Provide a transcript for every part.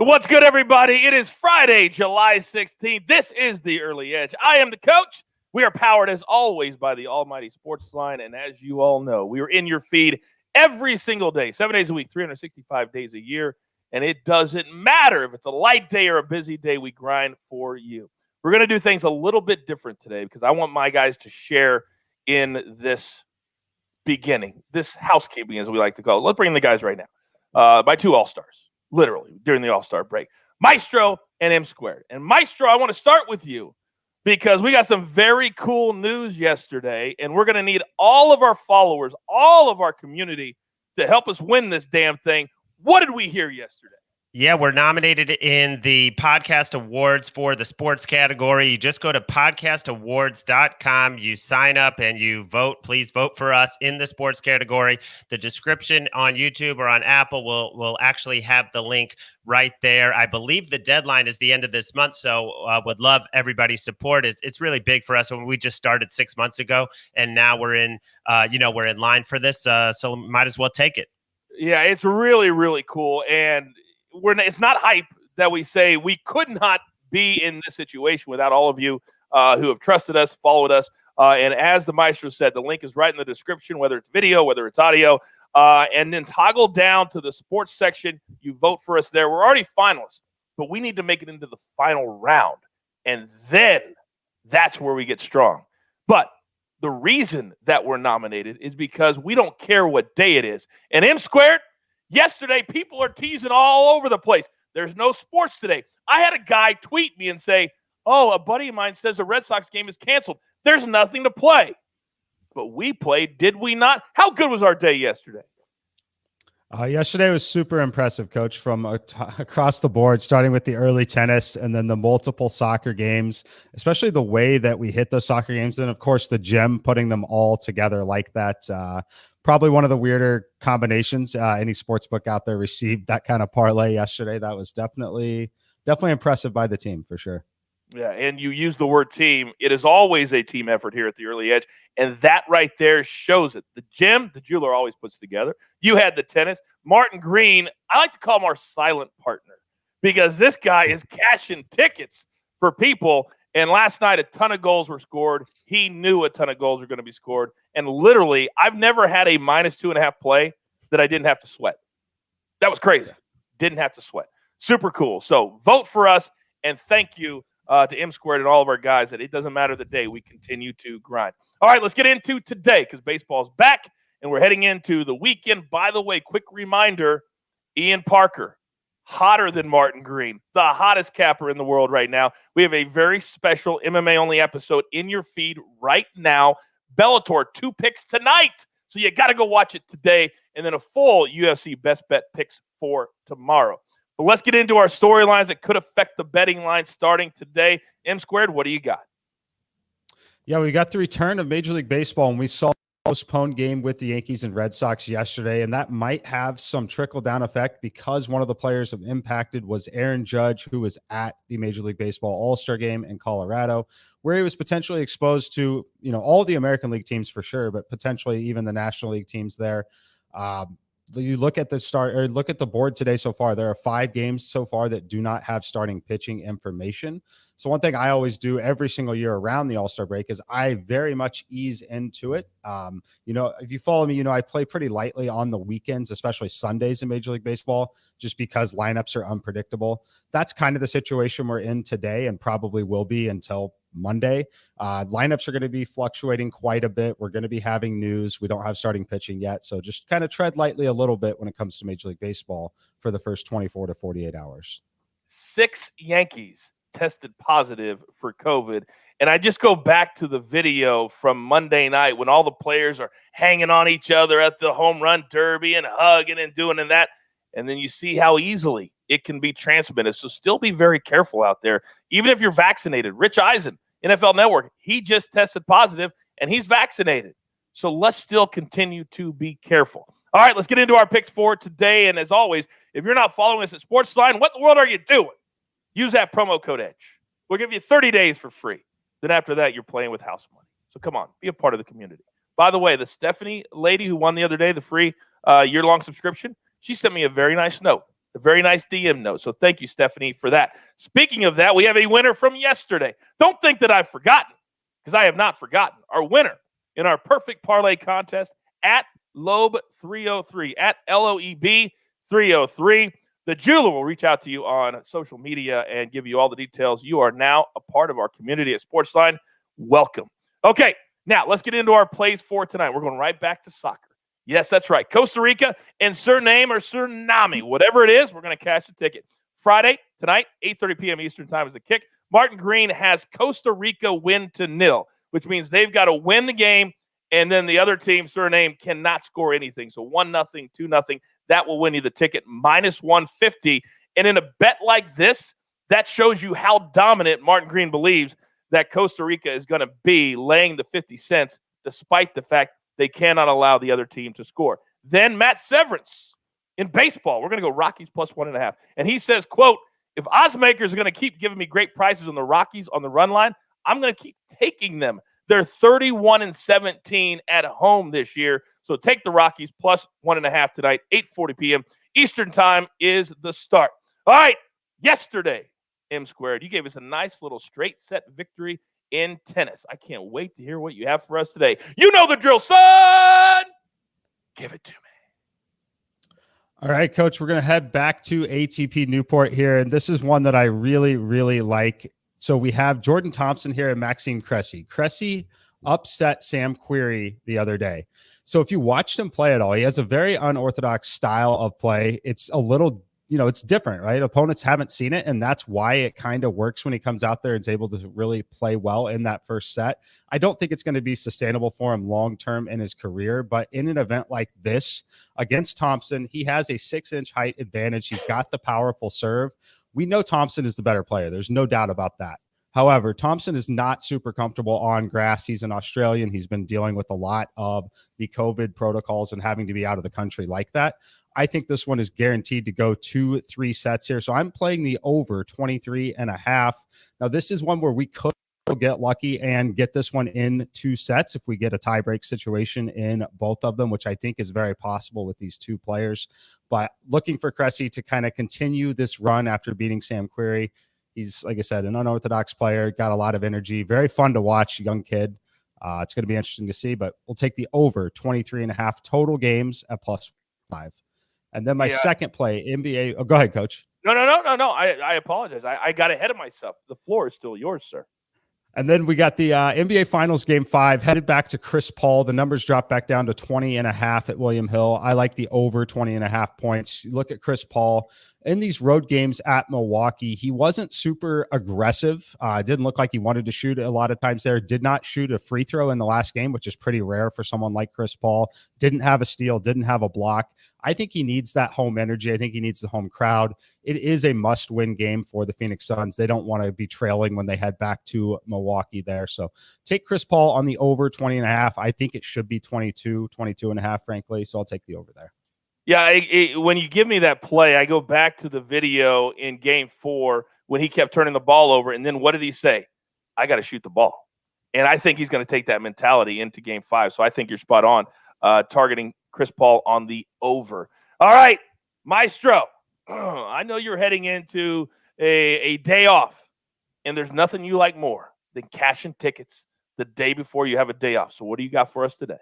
What's good, everybody? It is Friday, July 16th. This is the Early Edge. I am the coach. We are powered, as always, by the almighty SportsLine. And as you all know, we are in your feed every single day, 7 days a week, 365 days a year. And it doesn't matter if it's a light day or a busy day, we grind for you. We're going to do things a little bit different today because I want my guys to share in this beginning, this housekeeping, as we like to call it. Let's bring in the guys right now. My two All-Stars. Literally, during the All-Star break. Maestro and M Squared. And Maestro, I want to start with you because we got some very cool news yesterday, and we're going to need all of our followers, all of our community to help us win this damn thing. What did we hear yesterday? Yeah, we're nominated in the podcast awards for the sports category. You just go to podcastawards.com, you sign up and you vote. Please vote for us in the sports category. The description on YouTube or on Apple will actually have the link right there. I believe the deadline is the end of this month, so would love everybody's support. It's really big for us when we just started 6 months ago, and now we're in line for this, so might as well take it. Yeah, it's really, really cool, and it's not hype that we say we could not be in this situation without all of you who have trusted us, followed us. And as the Maestro said, the link is right in the description, whether it's video, whether it's audio. And then toggle down to the sports section. You vote for us there. We're already finalists, but we need to make it into the final round. And then that's where we get strong. But the reason that we're nominated is because we don't care what day it is. And M Squared, yesterday, people are teasing all over the place. There's no sports today. I had a guy tweet me and say, oh, a buddy of mine says the Red Sox game is canceled. There's nothing to play. But we played, did we not? How good was our day yesterday? Yesterday was super impressive, Coach, from across the board, starting with the early tennis and then the multiple soccer games, especially the way that we hit those soccer games. And, of course, the gym, putting them all together like that. Probably one of the weirder combinations any sports book out there received that kind of parlay yesterday. That was definitely impressive by the team for sure. Yeah, and you use the word team. It is always a team effort here at the Early Edge, and that right there shows it. The gym, the jeweler always puts together. You had the tennis. Martin Green, I like to call him our silent partner because this guy is cashing tickets for people. And last night, a ton of goals were scored. He knew a ton of goals were going to be scored. And literally, I've never had a -2.5 play that I didn't have to sweat. That was crazy. Didn't have to sweat. Super cool. So vote for us, and thank you to M Squared and all of our guys that it doesn't matter the day. We continue to grind. All right, let's get into today because baseball's back, and we're heading into the weekend. By the way, quick reminder, Ian Parker, hotter than Martin Green, the hottest capper in the world right now. We have a very special MMA-only episode in your feed right now. Bellator, 2 picks tonight. So you got to go watch it today, and then a full UFC best bet picks for tomorrow. But let's get into our storylines that could affect the betting line starting today. M Squared, what do you got? Yeah, we got the return of Major League Baseball, and we saw postponed game with the Yankees and Red Sox yesterday, and that might have some trickle-down effect because one of the players impacted was Aaron Judge, who was at the Major League Baseball All-Star game in Colorado, where he was potentially exposed to, all the American League teams for sure, but potentially even the National League teams there. You look at look at the board today so far. There are 5 games so far that do not have starting pitching information. So one thing I always do every single year around the All-Star break is I very much ease into it. If you follow me, I play pretty lightly on the weekends, especially Sundays in Major League Baseball, just because lineups are unpredictable. That's kind of the situation we're in today and probably will be until Monday. Lineups are going to be fluctuating quite a bit. We're going to be having news. We don't have starting pitching yet. So just kind of tread lightly a little bit when it comes to Major League Baseball for the first 24 to 48 hours. 6 Yankees tested positive for COVID. And I just go back to the video from Monday night when all the players are hanging on each other at the home run derby and hugging and doing and that. And then you see how easily it can be transmitted. So still be very careful out there, even if you're vaccinated. Rich Eisen, NFL Network, he just tested positive and he's vaccinated. So let's still continue to be careful. All right, let's get into our picks for today. And as always, if you're not following us at SportsLine, what in the world are you doing? Use that promo code EDGE. We'll give you 30 days for free. Then after that, you're playing with house money. So come on, be a part of the community. By the way, the Stephanie lady who won the other day, the free year-long subscription, she sent me a very nice note. A very nice DM note. So thank you, Stephanie, for that. Speaking of that, we have a winner from yesterday. Don't think that I've forgotten, because I have not forgotten. Our winner in our perfect parlay contest at Loeb303, at LOEB 303. The jeweler will reach out to you on social media and give you all the details. You are now a part of our community at SportsLine. Welcome. Okay, now let's get into our plays for tonight. We're going right back to soccer. Yes, that's right. Costa Rica and Suriname or Suriname, whatever it is, we're going to cash the ticket. Friday, tonight, 8:30 p.m. Eastern time is the kick. Martin Green has Costa Rica win to nil, which means they've got to win the game, and then the other team, Suriname, cannot score anything. So 1-0, 2-0, that will win you the ticket, minus 150. And in a bet like this, that shows you how dominant Martin Green believes that Costa Rica is going to be, laying the 50 cents, despite the fact they cannot allow the other team to score. Then Matt Severance in baseball. We're going to go Rockies plus 1.5. And he says, quote, if oddsmakers are going to keep giving me great prices on the Rockies on the run line, I'm going to keep taking them. They're 31-17 at home this year. So take the Rockies plus 1.5 tonight, 8:40 p.m. Eastern time is the start. All right, yesterday, M Squared, you gave us a nice little straight set victory in tennis. I can't wait to hear what you have for us today. You know the drill, son. Give it to me. All right, Coach, we're going to head back to ATP Newport here, and this is one that I really, really like. So we have Jordan Thompson here and Maxime Cressy. Cressy upset Sam Querrey the other day. So if you watched him play at all, he has a very unorthodox style of play. It's a little, it's different, right? Opponents haven't seen it, and that's why it kind of works when he comes out there and is able to really play well in that first set. I don't think it's going to be sustainable for him long-term in his career, but in an event like this against Thompson, he has a 6-inch height advantage. He's got the powerful serve. We know Thompson is the better player. There's no doubt about that. However, Thompson is not super comfortable on grass. He's an Australian. He's been dealing with a lot of the COVID protocols and having to be out of the country like that. I think this one is guaranteed to go 2-3 sets here. So I'm playing the over 23.5. Now, this is one where we could get lucky and get this one in 2 sets if we get a tiebreak situation in both of them, which I think is very possible with these two players. But looking for Cressy to kind of continue this run after beating Sam Querrey. He's, like I said, an unorthodox player, got a lot of energy, very fun to watch, young kid. It's going to be interesting to see, but we'll take the over 23.5 total games at plus 5. And then my second play, NBA. Oh, go ahead, Coach. No. I apologize. I got ahead of myself. The floor is still yours, sir. And then we got the NBA Finals Game 5, headed back to Chris Paul. The numbers dropped back down to 20.5 at William Hill. I like the over 20.5 points. You look at Chris Paul in these road games at Milwaukee. He wasn't super aggressive. Didn't look like he wanted to shoot a lot of times there. Did not shoot a free throw in the last game, which is pretty rare for someone like Chris Paul. Didn't have a steal, didn't have a block. I think he needs that home energy. I think he needs the home crowd. It is a must-win game for the Phoenix Suns. They don't want to be trailing when they head back to Milwaukee there. So take Chris Paul on the over 20.5. I think it should be 22.5, frankly. So I'll take the over there. Yeah, when you give me that play, I go back to the video in Game 4 when he kept turning the ball over. And then what did he say? I got to shoot the ball. And I think he's going to take that mentality into Game 5. So I think you're spot on targeting Chris Paul on the over. All right, Maestro, I know you're heading into a day off, and there's nothing you like more than cashing tickets the day before you have a day off. So what do you got for us today?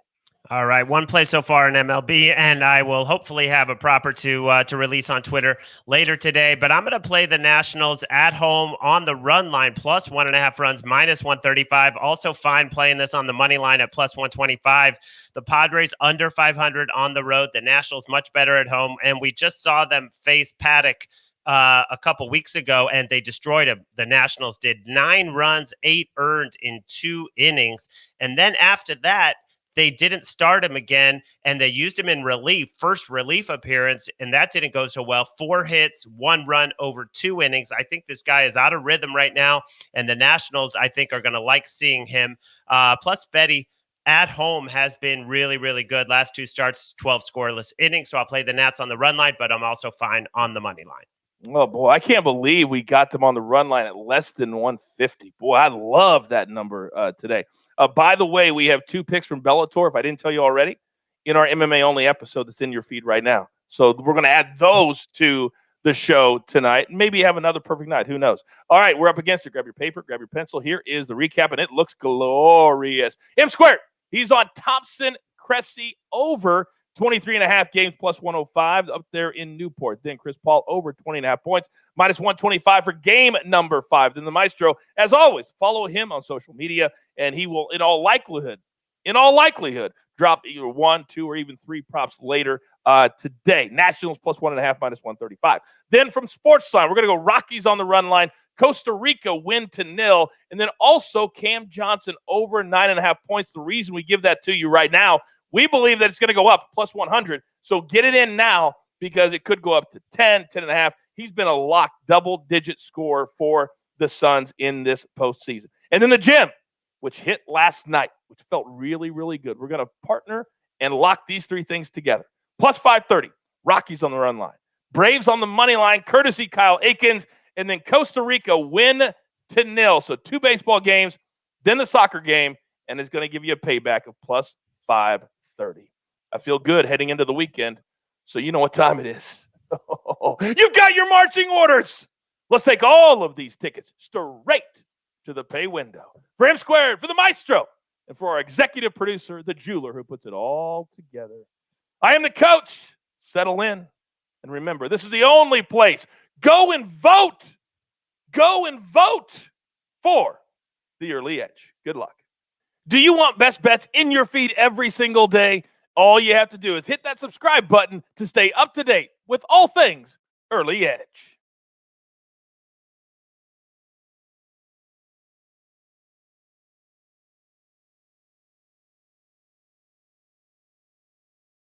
All right, one play so far in MLB, and I will hopefully have a proper to release on Twitter later today. But I'm going to play the Nationals at home on the run line, plus 1.5 runs, minus 135. Also fine playing this on the money line at plus 125. The Padres under 500 on the road. The Nationals much better at home, and we just saw them face Paddock a couple weeks ago, and they destroyed him. The Nationals did 9 runs, 8 earned in 2 innings, and then after that, they didn't start him again, and they used him in relief, first relief appearance, and that didn't go so well. 4 hits, 1 run over 2 innings. I think this guy is out of rhythm right now, and the Nationals, I think, are going to like seeing him. Plus, Fetty at home has been really, really good. Last 2 starts, 12 scoreless innings, so I'll play the Nats on the run line, but I'm also fine on the money line. Oh, boy, I can't believe we got them on the run line at less than 150. Boy, I love that number today. By the way, we have 2 picks from Bellator, if I didn't tell you already, in our MMA-only episode that's in your feed right now. So we're going to add those to the show tonight. Maybe have another perfect night. Who knows? All right, we're up against it. Grab your paper, grab your pencil. Here is the recap, and it looks glorious. M squared. He's on Thompson Cressy over 23.5 games plus 105 up there in Newport. Then Chris Paul over 20.5 points, minus 125 for game number 5. Then the Maestro, as always, follow him on social media, and he will, in all likelihood, drop either 1, 2, or even 3 props later today. Nationals plus 1.5, minus 135. Then from SportsLine, we're going to go Rockies on the run line, Costa Rica win to 0, and then also Cam Johnson over 9.5 points. The reason we give that to you right now, we believe that it's going to go up plus 100. So get it in now because it could go up to 10, 10.5. He's been a locked double-digit scorer for the Suns in this postseason. And then the gym, which hit last night, which felt really, really good. We're going to partner and lock these 3 things together. Plus 530, Rockies on the run line. Braves on the money line, courtesy Kyle Aikens. And then Costa Rica win to 0. So 2 baseball games, then the soccer game, and it's going to give you a payback of plus 530. I feel good heading into the weekend, so you know what time it is. You've got your marching orders. Let's take all of these tickets straight to the pay window. For M squared, for the Maestro, and for our executive producer, the jeweler who puts it all together. I am the coach. Settle in. And remember, this is the only place. Go and vote. Go and vote for the early edge. Good luck. Do you want best bets in your feed every single day? All you have to do is hit that subscribe button to stay up to date with all things early edge.